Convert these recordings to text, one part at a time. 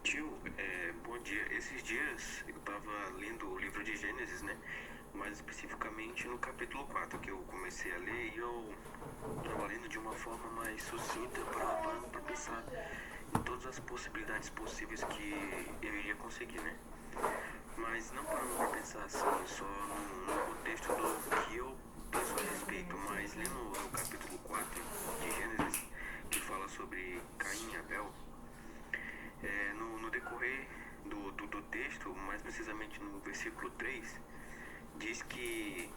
Tio, bom dia. Esses dias eu tava lendo o livro de Gênesis, né? Mais especificamente no capítulo 4 que eu comecei a ler e eu tava lendo de uma forma mais sucinta parando pra pensar em todas as possibilidades possíveis que eu iria conseguir, né? Mas não parando pra pensar assim, só no contexto do que eu penso a respeito, mas lendo o capítulo 4 de Gênesis, que fala sobre Caim e Abel. No decorrer do texto, mais precisamente no versículo 3, diz que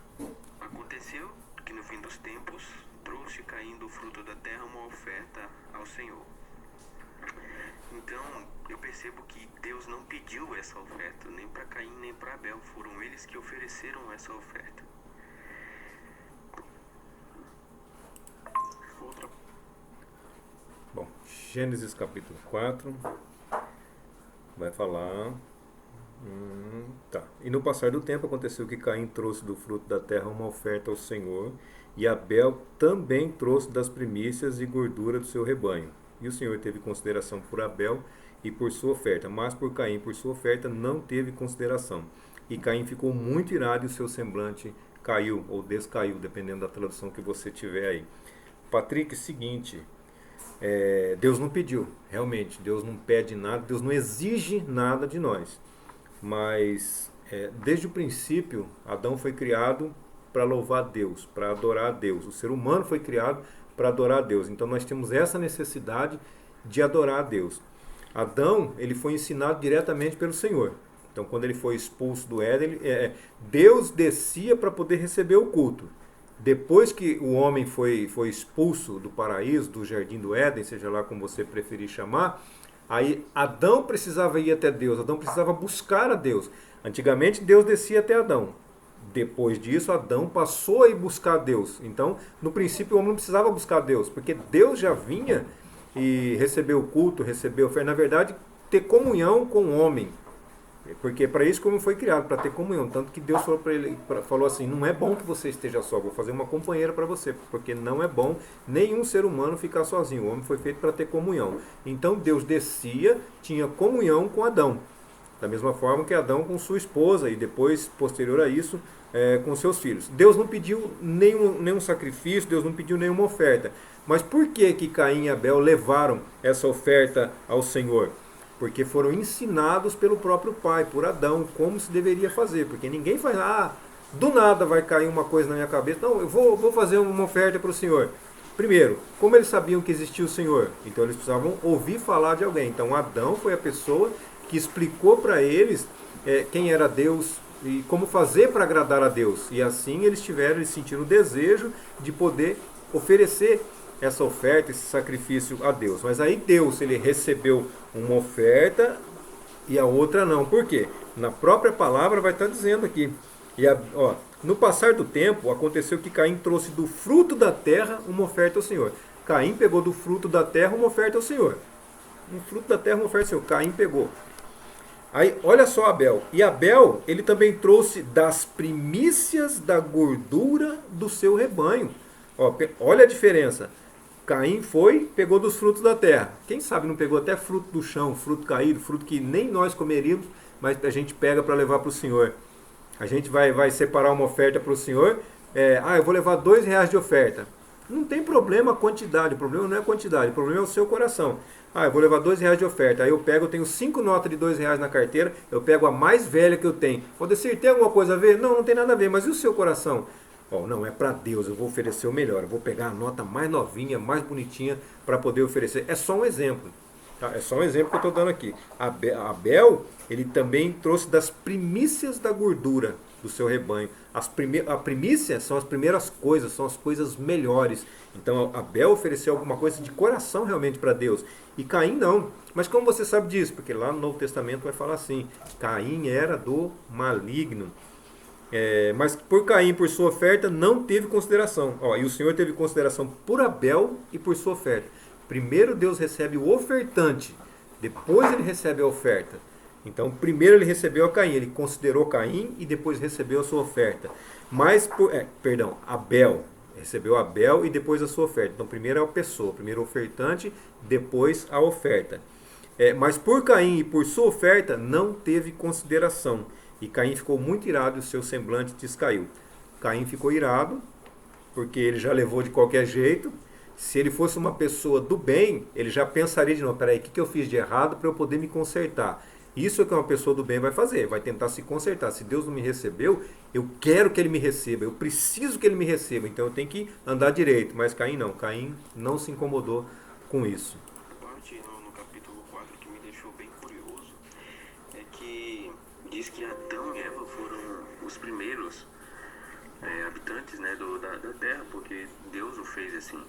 aconteceu que no fim dos tempos trouxe Caim do fruto da terra uma oferta ao Senhor. Então eu percebo que Deus não pediu essa oferta, nem para Caim nem para Abel, foram eles que ofereceram essa oferta. Outra. Bom, Gênesis capítulo 4 vai falar. Tá. E no passar do tempo aconteceu que Caim trouxe do fruto da terra uma oferta ao Senhor, e Abel também trouxe das primícias e gordura do seu rebanho. E o Senhor teve consideração por Abel e por sua oferta, mas por Caim, por sua oferta, não teve consideração. E Caim ficou muito irado e o seu semblante caiu ou descaiu, dependendo da tradução que você tiver aí. Patrick, seguinte, Deus não pediu, realmente, Deus não pede nada, Deus não exige nada de nós. Mas desde o princípio, Adão foi criado para louvar a Deus, para adorar a Deus. O ser humano foi criado para adorar a Deus. Então nós temos essa necessidade de adorar a Deus. Adão, ele foi ensinado diretamente pelo Senhor. Então quando ele foi expulso do Éden, Deus descia para poder receber o culto. Depois que o homem foi expulso do paraíso, do jardim do Éden, seja lá como você preferir chamar, aí Adão precisava ir até Deus, Adão precisava buscar a Deus. Antigamente Deus descia até Adão. Depois disso, Adão passou a ir buscar Deus. Então, no princípio, o homem não precisava buscar Deus, porque Deus já vinha e recebeu o culto, recebeu, na verdade, ter comunhão com o homem. Porque é para isso que o homem foi criado, para ter comunhão. Tanto que Deus falou para ele, falou assim: não é bom que você esteja só, vou fazer uma companheira para você, porque não é bom nenhum ser humano ficar sozinho. O homem foi feito para ter comunhão. Então Deus descia, tinha comunhão com Adão. Da mesma forma que Adão com sua esposa e depois, posterior a isso, com seus filhos. Deus não pediu nenhum sacrifício, Deus não pediu nenhuma oferta. Mas por que Caim e Abel levaram essa oferta ao Senhor? Porque foram ensinados pelo próprio pai, por Adão, como se deveria fazer. Porque ninguém faz, do nada vai cair uma coisa na minha cabeça. Não, eu vou fazer uma oferta para o Senhor. Primeiro, como eles sabiam que existia o Senhor? Então eles precisavam ouvir falar de alguém. Então Adão foi a pessoa que explicou para eles quem era Deus e como fazer para agradar a Deus. E assim eles sentiram o desejo de poder oferecer essa oferta, esse sacrifício a Deus. Mas aí Deus, ele recebeu uma oferta e a outra não. Por quê? Na própria palavra vai estar dizendo aqui. No passar do tempo, aconteceu que Caim trouxe do fruto da terra uma oferta ao Senhor. Caim pegou do fruto da terra uma oferta ao Senhor. Um fruto da terra uma oferta ao Senhor. Caim pegou. Aí, olha só Abel. E Abel, ele também trouxe das primícias da gordura do seu rebanho. Olha a diferença. Caim pegou dos frutos da terra. Quem sabe não pegou até fruto do chão, fruto caído, fruto que nem nós comeríamos, mas a gente pega para levar para o Senhor. A gente vai separar uma oferta para o Senhor. Eu vou levar R$ 2 de oferta. Não tem problema a quantidade, o problema não é a quantidade, o problema é o seu coração. Eu vou levar R$ 2 de oferta. Aí eu tenho 5 notas de R$ 2 na carteira, eu pego a mais velha que eu tenho. Pode ser, tem alguma coisa a ver? Não, não tem nada a ver, mas e o seu coração? Não, é para Deus, eu vou oferecer o melhor. Eu vou pegar a nota mais novinha, mais bonitinha para poder oferecer. É só um exemplo. Tá? É só um exemplo que eu estou dando aqui. Abel, ele também trouxe das primícias da gordura do seu rebanho. A primícia são as primeiras coisas, são as coisas melhores. Então Abel ofereceu alguma coisa de coração realmente para Deus. E Caim não. Mas como você sabe disso? Porque lá no Novo Testamento vai falar assim: Caim era do maligno. Mas por Caim, por sua oferta, não teve consideração. E o Senhor teve consideração por Abel e por sua oferta. Primeiro Deus recebe o ofertante, depois ele recebe a oferta. Então, primeiro ele recebeu a Caim, ele considerou Caim e depois recebeu a sua oferta. Abel. Recebeu Abel e depois a sua oferta. Então, primeiro é a pessoa, primeiro o ofertante, depois a oferta. Mas por Caim e por sua oferta não teve consideração. E Caim ficou muito irado e o seu semblante descaiu. Caim ficou irado, porque ele já levou de qualquer jeito. Se ele fosse uma pessoa do bem, ele já pensaria de novo, peraí, o que eu fiz de errado para eu poder me consertar? Isso é o que uma pessoa do bem vai fazer, vai tentar se consertar. Se Deus não me recebeu, eu quero que ele me receba, eu preciso que ele me receba, então eu tenho que andar direito. Mas Caim não se incomodou com isso. A parte no capítulo 4 que me deixou bem curioso é que diz que Adão e Eva foram os primeiros habitantes, né, da terra, porque Deus o fez assim.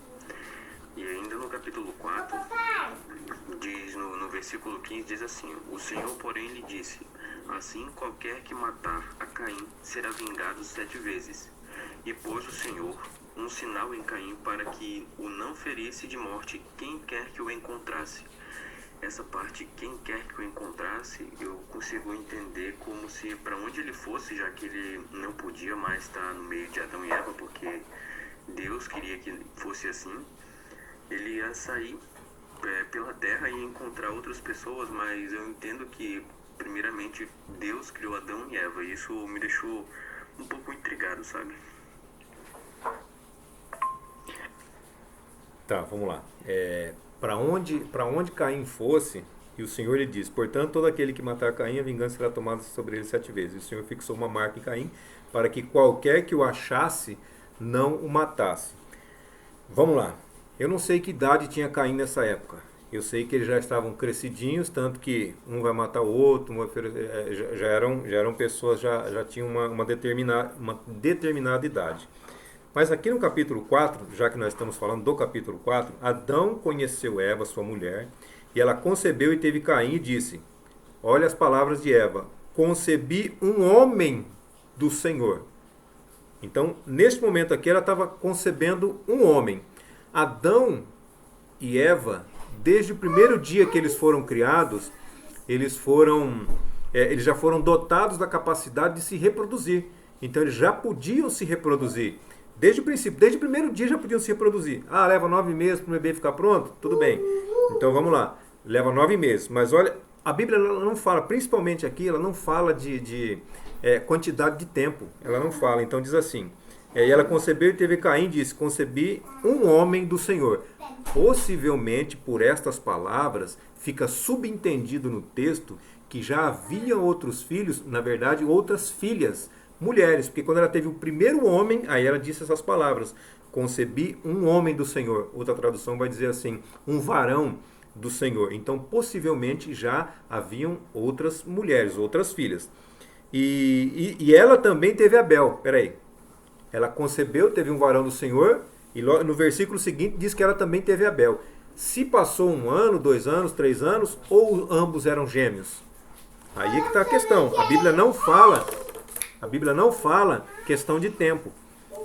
E ainda no capítulo 4, diz no versículo 15, diz assim: o Senhor, porém, lhe disse: assim qualquer que matar a Caim será vingado 7 vezes. E pôs o Senhor um sinal em Caim para que o não ferisse de morte quem quer que o encontrasse. Essa parte, quem quer que o encontrasse, eu consigo entender como se para onde ele fosse, já que ele não podia mais estar no meio de Adão e Eva, porque Deus queria que fosse assim. Ele ia sair pela terra e encontrar outras pessoas, mas eu entendo que primeiramente Deus criou Adão e Eva, e isso me deixou um pouco intrigado, sabe? Tá, vamos lá. Para onde Caim fosse, e o Senhor lhe disse: portanto, todo aquele que matar Caim, a vingança será tomada sobre ele 7 vezes. E o Senhor fixou uma marca em Caim, para que qualquer que o achasse não o matasse. Vamos lá. Eu não sei que idade tinha Caim nessa época. Eu sei que eles já estavam crescidinhos, tanto que um vai matar o outro, já eram pessoas, já tinham uma determinada idade. Mas aqui no capítulo 4, já que nós estamos falando do capítulo 4, Adão conheceu Eva, sua mulher, e ela concebeu e teve Caim e disse, olha as palavras de Eva, concebi um homem do Senhor. Então, neste momento aqui, ela estava concebendo um homem. Adão e Eva, desde o primeiro dia que eles foram criados, eles já foram dotados da capacidade de se reproduzir. Então eles já podiam se reproduzir. Desde o princípio, desde o primeiro dia já podiam se reproduzir. Ah, leva 9 meses para o bebê ficar pronto? Tudo bem. Então vamos lá. Leva 9 meses. Mas olha, a Bíblia ela não fala, principalmente aqui, ela não fala de quantidade de tempo. Ela não fala. Então diz assim. E ela concebeu e teve Caim, disse, concebi um homem do Senhor. Possivelmente, por estas palavras, fica subentendido no texto que já havia outros filhos, na verdade, outras filhas, mulheres. Porque quando ela teve o primeiro homem, aí ela disse essas palavras, concebi um homem do Senhor. Outra tradução vai dizer assim, um varão do Senhor. Então, possivelmente, já haviam outras mulheres, outras filhas. E ela também teve Abel. Peraí. Ela concebeu, teve um varão do Senhor, e no versículo seguinte diz que ela também teve Abel. Se passou 1 ano, 2 anos, 3 anos, ou ambos eram gêmeos? Aí é que está a questão. A Bíblia não fala questão de tempo.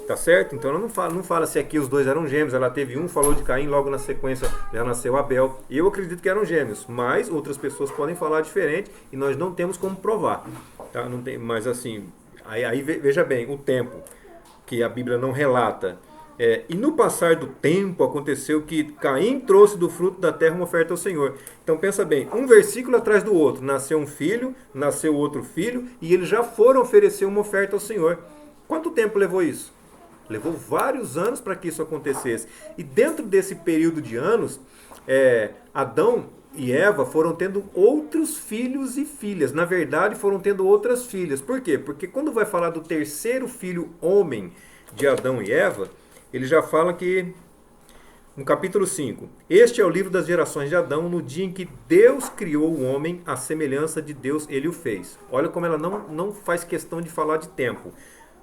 Tá certo? Então ela não fala se aqui os dois eram gêmeos. Ela teve um, falou de Caim, logo na sequência já nasceu Abel. Eu acredito que eram gêmeos, mas outras pessoas podem falar diferente e nós não temos como provar. Tá? Não tem, mas assim, aí veja bem, o tempo que a Bíblia não relata. E no passar do tempo aconteceu que Caim trouxe do fruto da terra uma oferta ao Senhor. Então pensa bem, um versículo atrás do outro. Nasceu um filho, nasceu outro filho, e eles já foram oferecer uma oferta ao Senhor. Quanto tempo levou isso? Levou vários anos para que isso acontecesse. E dentro desse período de anos, Adão e Eva foram tendo outros filhos e filhas. Na verdade, foram tendo outras filhas. Por quê? Porque quando vai falar do terceiro filho homem de Adão e Eva, ele já fala que, no capítulo 5, este é o livro das gerações de Adão, no dia em que Deus criou o homem, à semelhança de Deus ele o fez. Olha como ela não faz questão de falar de tempo.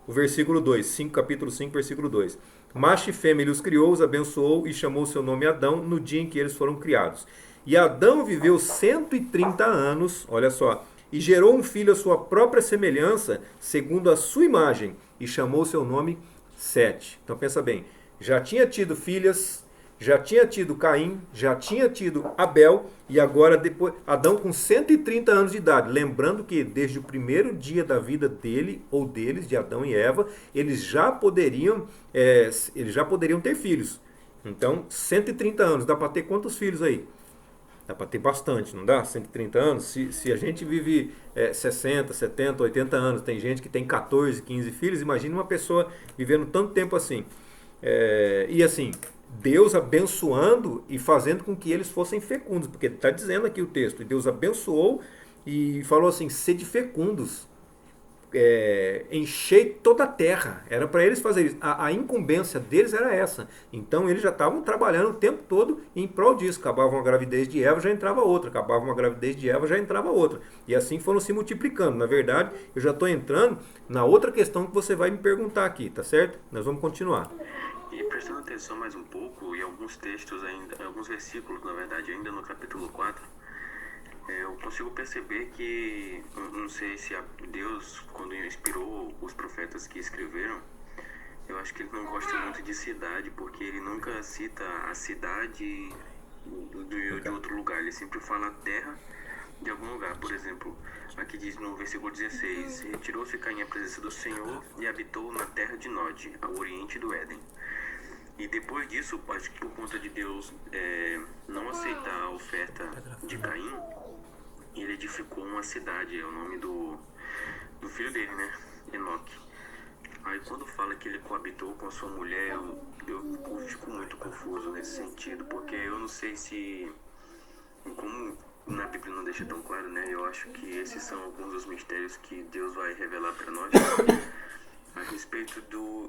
O versículo 2, capítulo 5, versículo 2. Macho e fêmea ele os criou, os abençoou e chamou seu nome Adão, no dia em que eles foram criados. E Adão viveu 130 anos, olha só, e gerou um filho à sua própria semelhança, segundo a sua imagem, e chamou seu nome Sete. Então pensa bem, já tinha tido filhas, já tinha tido Caim, já tinha tido Abel, e agora depois Adão com 130 anos de idade. Lembrando que desde o primeiro dia da vida dele, ou deles, de Adão e Eva, eles já poderiam ter filhos. Então, 130 anos, dá para ter quantos filhos aí? Dá para ter bastante, não dá? 130 anos. Se a gente vive 60, 70, 80 anos, tem gente que tem 14, 15 filhos, imagine uma pessoa vivendo tanto tempo assim. E assim, Deus abençoando e fazendo com que eles fossem fecundos, porque está dizendo aqui o texto, e Deus abençoou e falou assim, sede fecundos, encher toda a terra. Era para eles fazerem isso. A incumbência deles era essa. Então eles já estavam trabalhando o tempo todo em prol disso. Acabava uma gravidez de Eva, já entrava outra. Acabava uma gravidez de Eva, já entrava outra. E assim foram se multiplicando. Na verdade, eu já estou entrando na outra questão que você vai me perguntar aqui, tá certo? Nós vamos continuar. E prestando atenção mais um pouco, em alguns textos ainda, alguns versículos, na verdade, ainda no capítulo 4, eu consigo perceber que, não sei se Deus, quando inspirou os profetas que escreveram, eu acho que ele não gosta muito de cidade, porque ele nunca cita a cidade de outro lugar, ele sempre fala terra de algum lugar. Por exemplo, aqui diz no versículo 16, retirou-se Caim à presença do Senhor e habitou na terra de Nod, ao oriente do Éden. E depois disso, acho que por conta de Deus não aceitar a oferta de Caim, ele edificou uma cidade, é o nome do filho dele, né? Enoque. Aí quando fala que ele coabitou com a sua mulher, eu fico muito confuso nesse sentido, porque eu não sei se, como na Bíblia não deixa tão claro, né? Eu acho que esses são alguns dos mistérios que Deus vai revelar para nós a respeito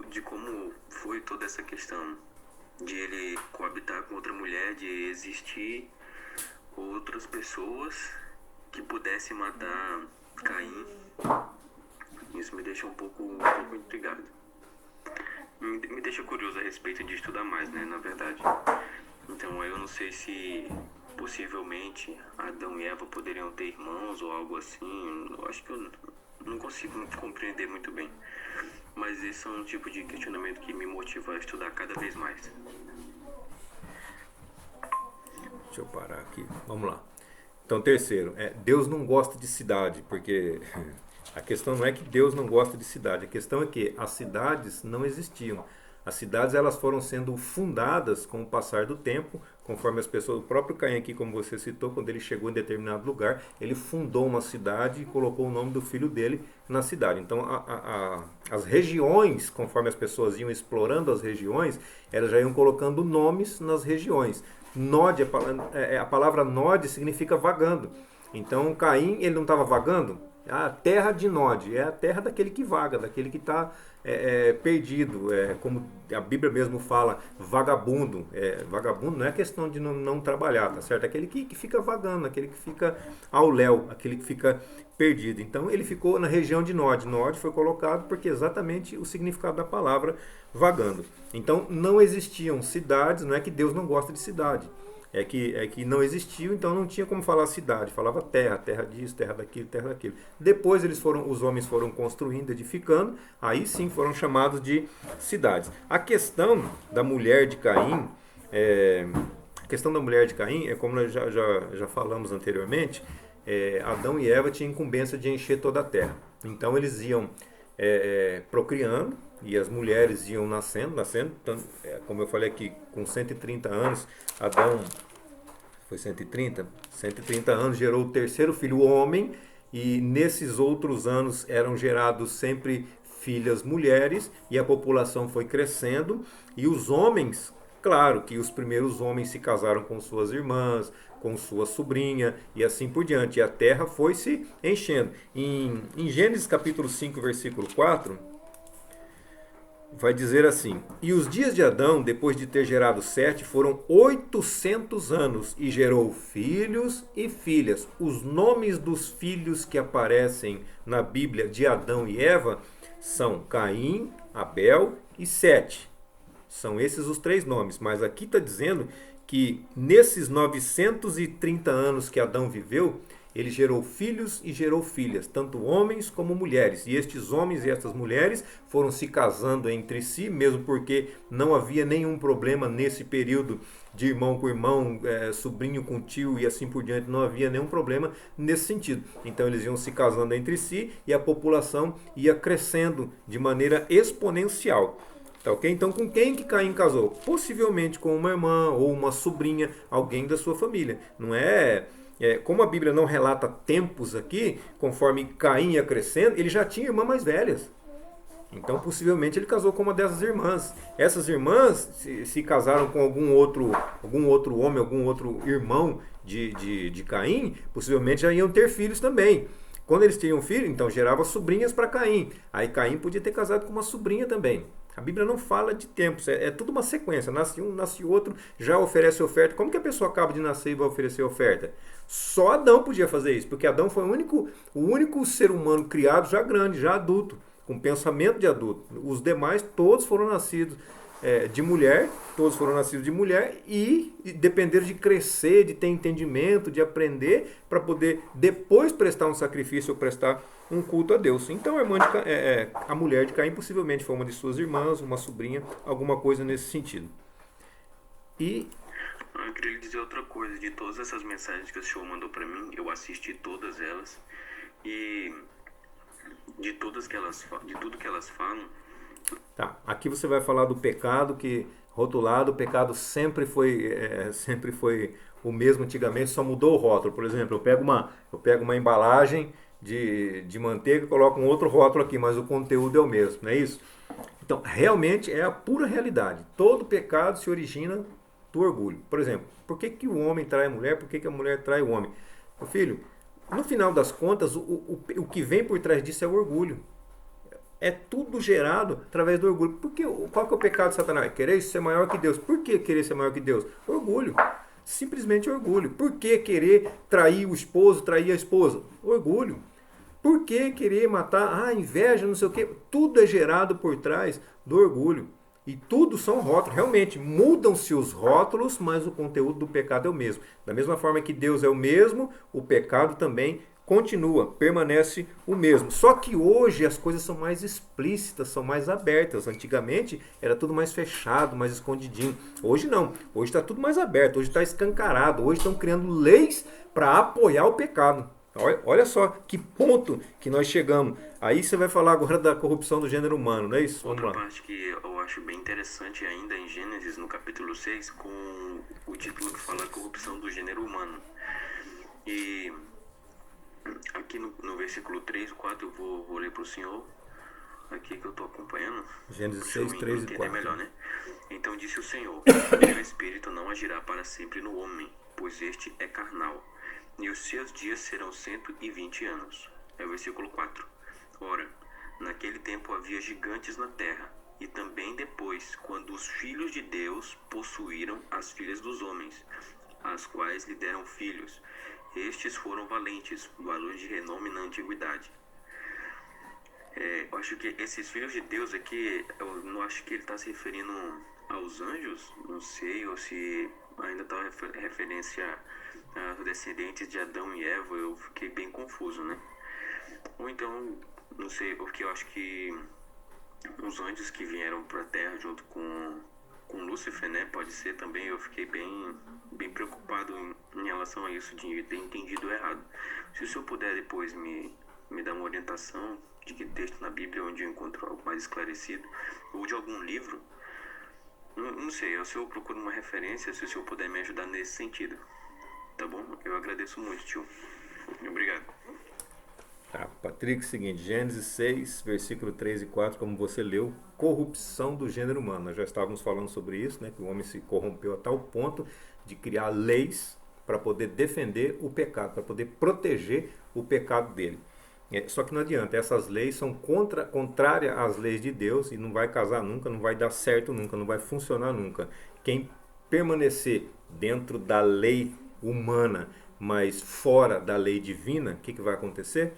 de como foi toda essa questão de ele coabitar com outra mulher, de existir outras pessoas que pudessem matar Caim. Isso me deixa um pouco intrigado. Me deixa curioso a respeito de estudar mais, né, na verdade. Então eu não sei se possivelmente Adão e Eva poderiam ter irmãos ou algo assim. Eu acho que eu não consigo compreender muito bem. Mas esse é um tipo de questionamento que me motiva a estudar cada vez mais. Deixa eu parar aqui. Vamos lá. Então, terceiro, Deus não gosta de cidade, porque a questão não é que Deus não gosta de cidade, a questão é que as cidades não existiam. As cidades elas foram sendo fundadas com o passar do tempo, conforme as pessoas, o próprio Caim aqui, como você citou, quando ele chegou em determinado lugar, ele fundou uma cidade e colocou o nome do filho dele na cidade. Então, as regiões, conforme as pessoas iam explorando as regiões, elas já iam colocando nomes nas regiões. Nod, a palavra Nod significa vagando. Então, Caim, ele não estava vagando? A terra de Nod é a terra daquele que vaga, daquele que está perdido, como a Bíblia mesmo fala, vagabundo. Vagabundo não é questão de não trabalhar, tá certo? Aquele que fica vagando, aquele que fica ao léu, aquele que fica perdido. Então ele ficou na região de Nod. Nod foi colocado porque é exatamente o significado da palavra vagando. Então não existiam cidades, não é que Deus não gosta de cidade. É que não existiu, então não tinha como falar cidade, falava terra, terra disso, terra daquilo, terra daquilo. Depois os homens foram construindo, edificando, aí sim foram chamados de cidades. A questão da mulher de Caim, como nós já falamos anteriormente, Adão e Eva tinham incumbência de encher toda a terra. Então eles iam procriando, e as mulheres iam nascendo, como eu falei aqui, com 130 anos, Adão, foi 130 anos, gerou o terceiro filho, o homem, e nesses outros anos eram gerados sempre filhas mulheres, e a população foi crescendo, e os homens, claro que os primeiros homens se casaram com suas irmãs, com sua sobrinha, e assim por diante, e a terra foi se enchendo. Em Gênesis capítulo 5, versículo 4, vai dizer assim: e os dias de Adão, depois de ter gerado Sete, foram 800 anos, e gerou filhos e filhas. Os nomes dos filhos que aparecem na Bíblia de Adão e Eva são Caim, Abel e Sete. São esses os três nomes, mas aqui está dizendo que nesses 930 anos que Adão viveu, ele gerou filhos e gerou filhas, tanto homens como mulheres. E estes homens e estas mulheres foram se casando entre si, mesmo porque não havia nenhum problema nesse período de irmão com irmão, sobrinho com tio e assim por diante. Não havia nenhum problema nesse sentido. Então eles iam se casando entre si e a população ia crescendo de maneira exponencial. Tá ok? Então, com quem que Caim casou? Possivelmente com uma irmã ou uma sobrinha, alguém da sua família. Não como a Bíblia não relata tempos aqui, conforme Caim ia crescendo, ele já tinha irmãs mais velhas. Então, possivelmente, ele casou com uma dessas irmãs. Essas irmãs se casaram com algum outro homem, algum outro irmão de Caim, possivelmente já iam ter filhos também. Quando eles tinham filho, então gerava sobrinhas para Caim. Aí Caim podia ter casado com uma sobrinha também. A Bíblia não fala de tempos, é tudo uma sequência. Nasce um, nasce outro, já oferece oferta. Como que a pessoa acaba de nascer e vai oferecer oferta? Só Adão podia fazer isso, porque Adão foi o único ser humano criado já grande, já adulto, com pensamento de adulto. Os demais todos foram nascidos de mulher, e dependeram de crescer, de ter entendimento, de aprender, para poder depois prestar um sacrifício ou prestar um culto a Deus. Então a mulher de Caim possivelmente foi uma de suas irmãs, uma sobrinha, alguma coisa nesse sentido. E eu queria lhe dizer outra coisa. De todas essas mensagens que o senhor mandou para mim, eu assisti todas elas, e de tudo que elas falam. Tá, aqui você vai falar do pecado, que rotulado, o pecado sempre foi o mesmo antigamente, só mudou o rótulo. Por exemplo, eu pego uma embalagem de manteiga e coloco um outro rótulo aqui, mas o conteúdo é o mesmo, não é isso? Então, realmente é a pura realidade. Todo pecado se origina do orgulho. Por exemplo, por que o homem trai a mulher? Por que a mulher trai o homem? Meu filho, no final das contas, o que vem por trás disso é o orgulho. É tudo gerado através do orgulho. Qual que é o pecado de Satanás? Querer ser maior que Deus. Por que querer ser maior que Deus? Orgulho. Simplesmente orgulho. Por que querer trair o esposo, trair a esposa? Orgulho. Por que querer matar? Inveja, não sei o quê. Tudo é gerado por trás do orgulho. E tudo são rótulos. Realmente, mudam-se os rótulos, mas o conteúdo do pecado é o mesmo. Da mesma forma que Deus é o mesmo, o pecado também continua, permanece o mesmo. Só que hoje as coisas são mais explícitas, são mais abertas. Antigamente era tudo mais fechado, mais escondidinho. Hoje não. Hoje está tudo mais aberto, hoje está escancarado. Hoje estão criando leis para apoiar o pecado. Olha só que ponto que nós chegamos. Aí você vai falar agora da corrupção do gênero humano, não é isso? Outra parte que eu acho bem interessante ainda em Gênesis, no capítulo 6, com o título que fala corrupção do gênero humano. E aqui no versículo 3 e 4 eu vou ler para o senhor, aqui que eu estou acompanhando. Gênesis 6, 3 e 4. Melhor, né? Então disse o Senhor: meu espírito não agirá para sempre no homem, pois este é carnal, e os seus dias serão 120 anos. É o versículo 4. Ora, naquele tempo havia gigantes na terra, e também depois, quando os filhos de Deus possuíram as filhas dos homens, as quais lhe deram filhos. Estes foram valentes, varões de renome na antiguidade. Eu acho que esses filhos de Deus aqui, eu não acho que ele está se referindo aos anjos, não sei, ou se ainda está referência a descendentes de Adão e Eva. Eu fiquei bem confuso, né? Ou então, não sei, porque eu acho que os anjos que vieram para a Terra junto com Lúcifer, né? Pode ser também. Eu fiquei bem preocupado em relação a isso, de ter entendido errado. Se o senhor puder depois me dar uma orientação de que texto na Bíblia onde eu encontro algo mais esclarecido, ou de algum livro, não sei, se eu procuro uma referência, se o senhor puder me ajudar nesse sentido, tá bom? Eu agradeço muito, tio. Obrigado. Patrick, seguinte, Gênesis 6, versículo 3 e 4, como você leu, corrupção do gênero humano. Nós já estávamos falando sobre isso, né, que o homem se corrompeu a tal ponto de criar leis para poder defender o pecado, para poder proteger o pecado dele. Só que não adianta, essas leis são contrárias às leis de Deus e não vai casar nunca, não vai dar certo nunca, não vai funcionar nunca. Quem permanecer dentro da lei humana, mas fora da lei divina, o que vai acontecer?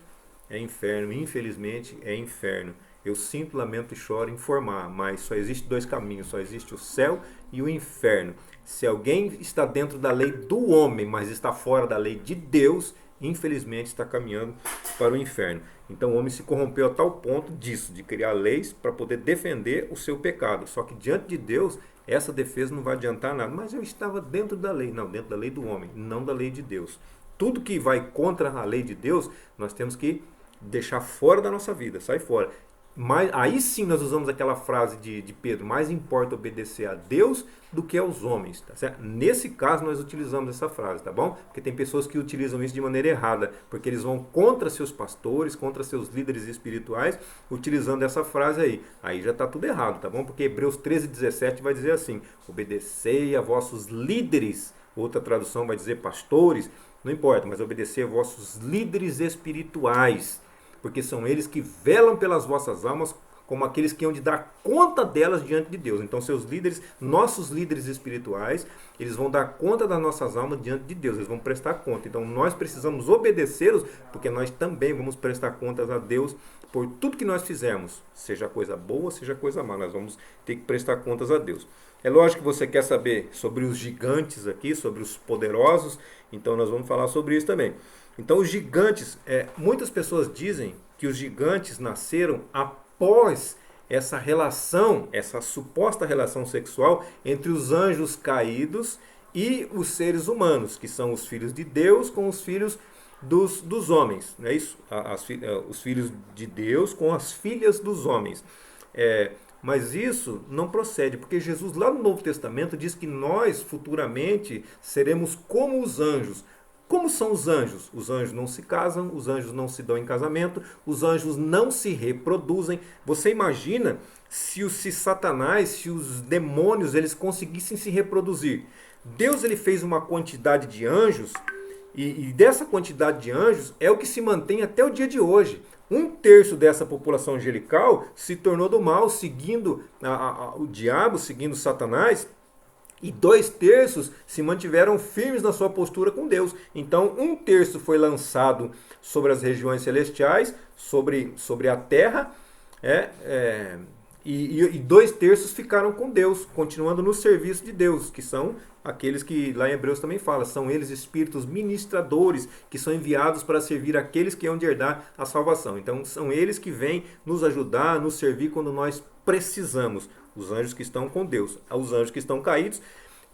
É inferno, infelizmente é inferno. Eu sinto, lamento e choro informar, mas só existe dois caminhos, só existe o céu e o inferno. Se alguém está dentro da lei do homem, mas está fora da lei de Deus, infelizmente está caminhando para o inferno. Então o homem se corrompeu a tal ponto disso, de criar leis para poder defender o seu pecado. Só que diante de Deus, essa defesa não vai adiantar nada. Mas eu estava dentro da lei. Não, dentro da lei do homem, não da lei de Deus. Tudo que vai contra a lei de Deus, nós temos que deixar fora da nossa vida, sai fora. aí sim nós usamos aquela frase de Pedro, mais importa obedecer a Deus do que aos homens, tá certo? Nesse caso nós utilizamos essa frase, tá bom? Porque tem pessoas que utilizam isso de maneira errada, porque eles vão contra seus pastores, contra seus líderes espirituais, utilizando essa frase aí. Aí já está tudo errado, tá bom? Porque Hebreus 13:17 vai dizer assim, obedecei a vossos líderes, outra tradução vai dizer pastores, não importa, mas obedecei a vossos líderes espirituais, porque são eles que velam pelas vossas almas como aqueles que hão de dar conta delas diante de Deus. Então seus líderes, nossos líderes espirituais, eles vão dar conta das nossas almas diante de Deus, eles vão prestar conta. Então nós precisamos obedecê-los, porque nós também vamos prestar contas a Deus por tudo que nós fizermos, seja coisa boa, seja coisa má, nós vamos ter que prestar contas a Deus. É lógico que você quer saber sobre os gigantes aqui, sobre os poderosos, então nós vamos falar sobre isso também. Então os gigantes, muitas pessoas dizem que os gigantes nasceram após essa relação, essa suposta relação sexual entre os anjos caídos e os seres humanos, que são os filhos de Deus com os filhos dos homens, não é isso? Os filhos de Deus com as filhas dos homens. Mas isso não procede, porque Jesus lá no Novo Testamento diz que nós futuramente seremos como os anjos. Como são os anjos? Os anjos não se casam, os anjos não se dão em casamento, os anjos não se reproduzem. Você imagina se Satanás, se os demônios, eles conseguissem se reproduzir. Deus ele fez uma quantidade de anjos, e dessa quantidade de anjos é o que se mantém até o dia de hoje. 1/3 dessa população angelical se tornou do mal, seguindo o diabo, seguindo Satanás, e 2/3 se mantiveram firmes na sua postura com Deus. Então 1/3 foi lançado sobre as regiões celestiais, sobre a terra, e 2/3 ficaram com Deus, continuando no serviço de Deus, que são aqueles que lá em Hebreus também fala, são eles espíritos ministradores, que são enviados para servir aqueles que hão de herdar a salvação. Então são eles que vêm nos ajudar, nos servir quando nós precisamos. Os anjos que estão com Deus, os anjos que estão caídos,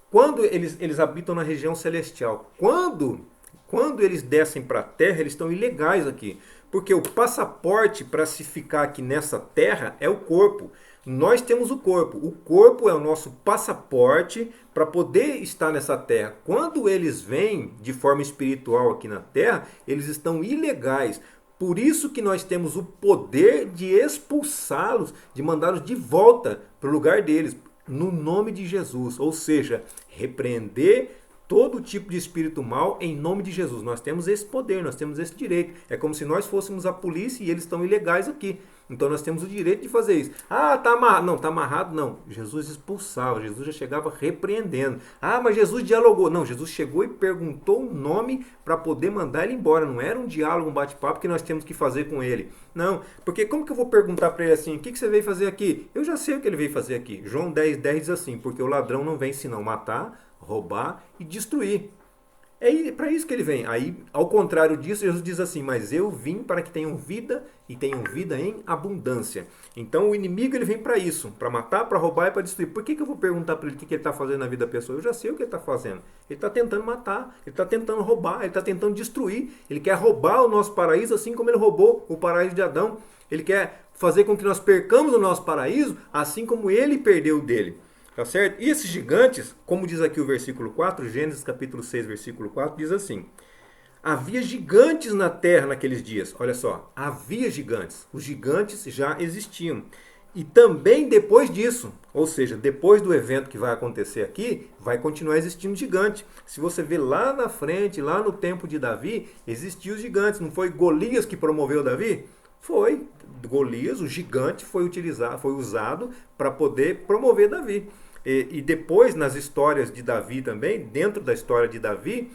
quando eles habitam na região celestial, quando eles descem para a terra, eles estão ilegais aqui, porque o passaporte para se ficar aqui nessa terra é o corpo. Nós temos o corpo é o nosso passaporte para poder estar nessa terra. Quando eles vêm de forma espiritual aqui na terra, eles estão ilegais. Por isso que nós temos o poder de expulsá-los, de mandá-los de volta para o lugar deles, no nome de Jesus. Ou seja, repreender todo tipo de espírito mal em nome de Jesus. Nós temos esse poder, nós temos esse direito. É como se nós fôssemos a polícia e eles estão ilegais aqui. Então nós temos o direito de fazer isso. Ah, tá amarrado. Não, tá amarrado não. Jesus expulsava, Jesus já chegava repreendendo. Ah, mas Jesus dialogou. Não, Jesus chegou e perguntou o nome para poder mandar ele embora. Não era um diálogo, um bate-papo que nós temos que fazer com ele. Não, porque como que eu vou perguntar para ele assim, o que você veio fazer aqui? Eu já sei o que ele veio fazer aqui. João 10:10 diz assim, porque o ladrão não vem senão matar, roubar e destruir. É para isso que ele vem. Aí, ao contrário disso, Jesus diz assim, mas eu vim para que tenham vida e tenham vida em abundância. Então o inimigo ele vem para isso, para matar, para roubar e para destruir. Por que eu vou perguntar para ele o que ele está fazendo na vida da pessoa? Eu já sei o que ele está fazendo. Ele está tentando matar, ele está tentando roubar, ele está tentando destruir. Ele quer roubar o nosso paraíso assim como ele roubou o paraíso de Adão. Ele quer fazer com que nós percamos o nosso paraíso assim como ele perdeu o dele. Tá certo? E esses gigantes, como diz aqui o versículo 4, Gênesis capítulo 6, versículo 4, diz assim, havia gigantes na terra naqueles dias. Olha só, havia gigantes. Os gigantes já existiam. E também depois disso, ou seja, depois do evento que vai acontecer aqui, vai continuar existindo gigante. Se você vê lá na frente, lá no tempo de Davi, existiam os gigantes. Não foi Golias que promoveu Davi? Foi. Golias, o gigante, foi usado para poder promover Davi. E depois, nas histórias de Davi também, dentro da história de Davi,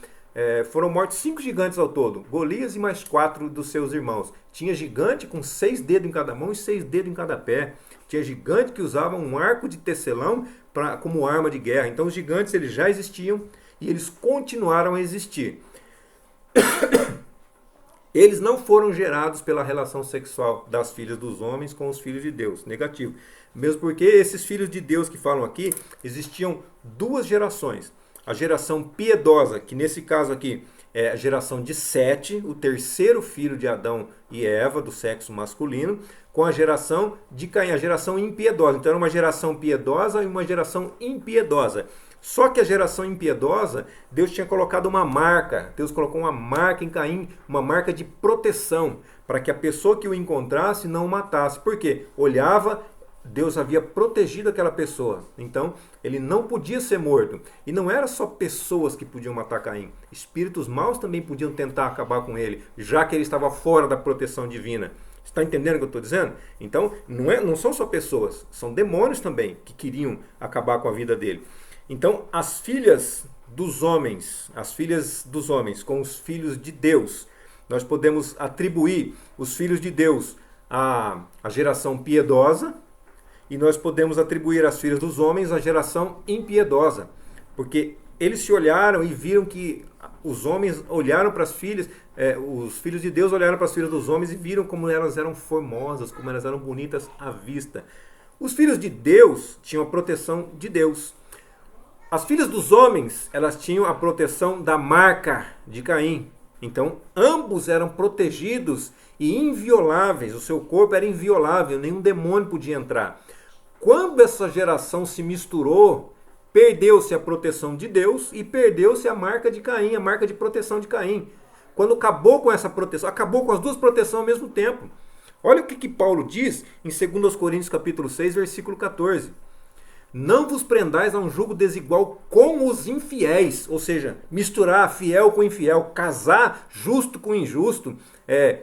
foram mortos 5 gigantes ao todo. Golias e mais 4 dos seus irmãos. Tinha gigante com 6 dedos em cada mão e 6 dedos em cada pé. Tinha gigante que usava um arco de tecelão como arma de guerra. Então os gigantes eles já existiam e eles continuaram a existir. Eles não foram gerados pela relação sexual das filhas dos homens com os filhos de Deus. Negativo. Mesmo porque esses filhos de Deus que falam aqui, existiam 2 gerações. A geração piedosa, que nesse caso aqui é a geração de Sete, o terceiro filho de Adão e Eva, do sexo masculino, com a geração de Caim, a geração impiedosa. Então era uma geração piedosa e uma geração impiedosa. Só que a geração impiedosa, Deus tinha colocado uma marca. Deus colocou uma marca em Caim, uma marca de proteção, para que a pessoa que o encontrasse não o matasse. Por quê? Olhava, Deus havia protegido aquela pessoa. Então, ele não podia ser morto. E não era só pessoas que podiam matar Caim. Espíritos maus também podiam tentar acabar com ele, já que ele estava fora da proteção divina. Está entendendo o que eu estou dizendo? Então, não são só pessoas, são demônios também que queriam acabar com a vida dele. Então, as filhas dos homens com os filhos de Deus, nós podemos atribuir os filhos de Deus à geração piedosa e nós podemos atribuir as filhas dos homens à geração impiedosa, porque eles se olharam e viram que os homens olharam para as filhas, os filhos de Deus olharam para as filhas dos homens e viram como elas eram formosas, como elas eram bonitas à vista. Os filhos de Deus tinham a proteção de Deus. As filhas dos homens, elas tinham a proteção da marca de Caim. Então, ambos eram protegidos e invioláveis. O seu corpo era inviolável, nenhum demônio podia entrar. Quando essa geração se misturou, perdeu-se a proteção de Deus e perdeu-se a marca de Caim, a marca de proteção de Caim. Quando acabou com essa proteção, acabou com as duas proteções ao mesmo tempo. Olha o que Paulo diz em 2 Coríntios capítulo 6, versículo 14. Não vos prendais a um jugo desigual com os infiéis, ou seja, misturar fiel com infiel, casar justo com injusto,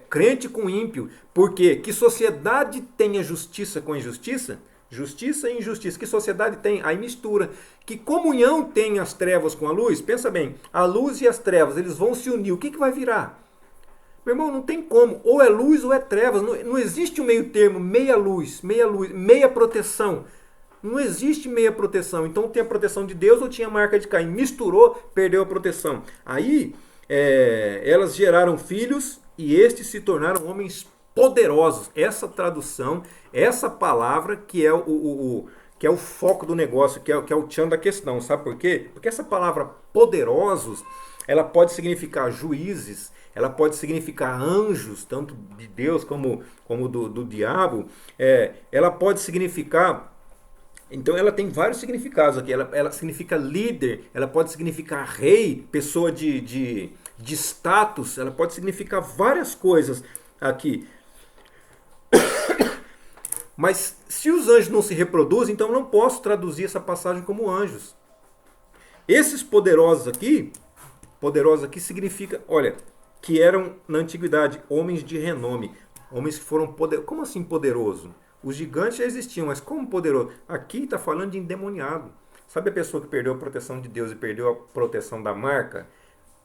crente com ímpio. Porque que sociedade tem a justiça com a injustiça? Justiça e injustiça. Que sociedade tem? Aí mistura. Que comunhão tem as trevas com a luz? Pensa bem, a luz e as trevas, eles vão se unir. O que vai virar? Meu irmão, não tem como. Ou é luz ou é trevas. Não existe um meio termo, meia luz, meia proteção. Não existe meia proteção. Então tem a proteção de Deus ou tinha a marca de Caim. Misturou, perdeu a proteção. Aí elas geraram filhos e estes se tornaram homens poderosos. Essa tradução, essa palavra que é o foco do negócio, que é o tchan da questão. Sabe por quê? Porque essa palavra poderosos, ela pode significar juízes, ela pode significar anjos, tanto de Deus como do diabo. Ela pode significar... Então ela tem vários significados aqui. Ela significa líder, ela pode significar rei, pessoa de status, ela pode significar várias coisas aqui. Mas se os anjos não se reproduzem, então eu não posso traduzir essa passagem como anjos. Esses poderosos aqui significa, olha, que eram na antiguidade homens de renome, homens que foram poderosos. Como assim poderoso? Os gigantes já existiam, mas como poderoso? Aqui está falando de endemoniado. Sabe a pessoa que perdeu a proteção de Deus e perdeu a proteção da marca?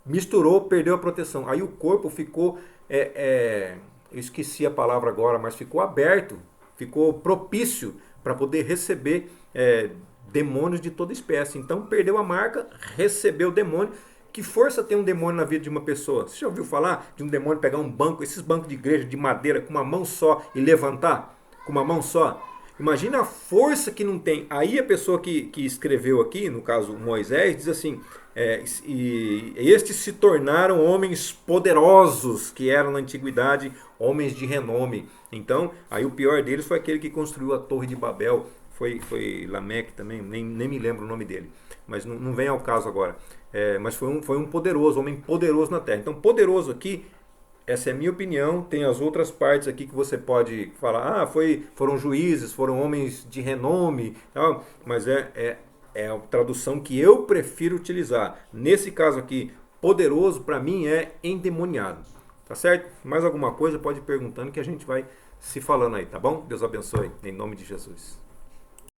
Misturou, perdeu a proteção. Aí o corpo ficou, eu esqueci a palavra agora, mas ficou aberto, ficou propício para poder receber demônios de toda espécie. Então perdeu a marca, recebeu o demônio. Que força tem um demônio na vida de uma pessoa? Você já ouviu falar de um demônio pegar um banco, esses bancos de igreja de madeira com uma mão só e levantar? Com uma mão só. Imagina a força que não tem. Aí a pessoa que escreveu aqui, no caso Moisés, diz assim, e estes se tornaram homens poderosos, que eram na antiguidade homens de renome. Então, aí o pior deles foi aquele que construiu a Torre de Babel, foi Lameque também, nem me lembro o nome dele, mas não vem ao caso agora. Mas foi um poderoso, homem poderoso na terra. Então, poderoso aqui, essa é a minha opinião. Tem as outras partes aqui que você pode falar, foram juízes, foram homens de renome, tal, mas é a tradução que eu prefiro utilizar. Nesse caso aqui, poderoso para mim é endemoniado. Tá certo? Mais alguma coisa pode ir perguntando que a gente vai se falando aí, tá bom? Deus abençoe, em nome de Jesus.